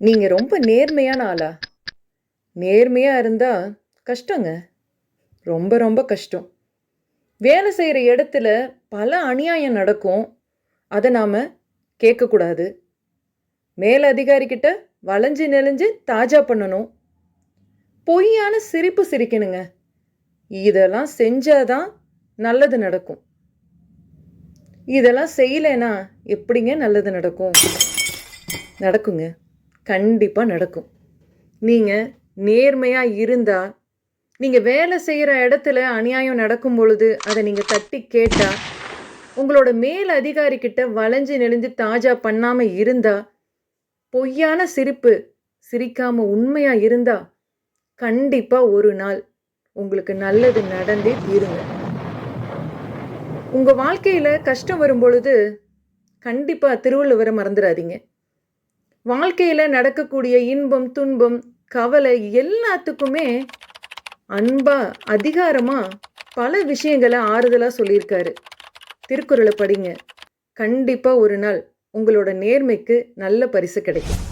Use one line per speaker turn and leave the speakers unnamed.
நீங்க ரொம்ப நேர்மையான ஆளா? நேர்மையா இருந்தா கஷ்டங்க. ரொம்ப ரொம்ப கஷ்டம். வேலை செய்ற இடத்துல பல அநியாயம் நடக்கும். அத நாம கேட்கக்கூடாது. மேல் அதிகாரிகிட்ட வளைஞ்சு நெளிஞ்சு தாஜா பண்ணணும். பொய்யான சிரிப்பு சிரிக்கணுங்க. இதெல்லாம் செஞ்சா தான் நல்லது நடக்கும். இதெல்லாம் செய்யலைன்னா எப்படிங்க நல்லது நடக்கும்? நடக்குங்க. கண்டிப்பா நடக்கும். நீங்க நேர்மையா இருந்தா, நீங்க வேலை செய்ற இடத்துல அநியாயம் நடக்கும் பொழுது, அத நீங்க தட்டி கேட்டா, உங்களோட மேல் அதிகாரி கிட்ட வளைஞ்சு நெளிஞ்சு தாஜா பண்ணாம இருந்தா, பொய்யான சிரிப்பு சிரிக்காம உண்மையா இருந்தா, கண்டிப்பா ஒரு நாள் உங்களுக்கு நல்லது நடந்தே தீருங்க. உங்க வாழ்க்கையில கஷ்டம் வரும்பொழுது, கண்டிப்பா திருவள்ளுவர மறந்துறாதீங்க. வாழ்க்கையில நடக்கக்கூடிய இன்பம், துன்பம், கவலை எல்லாத்துக்குமே அன்பா, அதிகாரமா பல விஷயங்கள ஆறுதலா சொல்லியிருக்காரு. திருக்குறள படிங்க. கண்டிப்பா ஒரு நாள் உங்களோட நேர்மைக்கு நல்ல பரிசு கிடைக்கும்.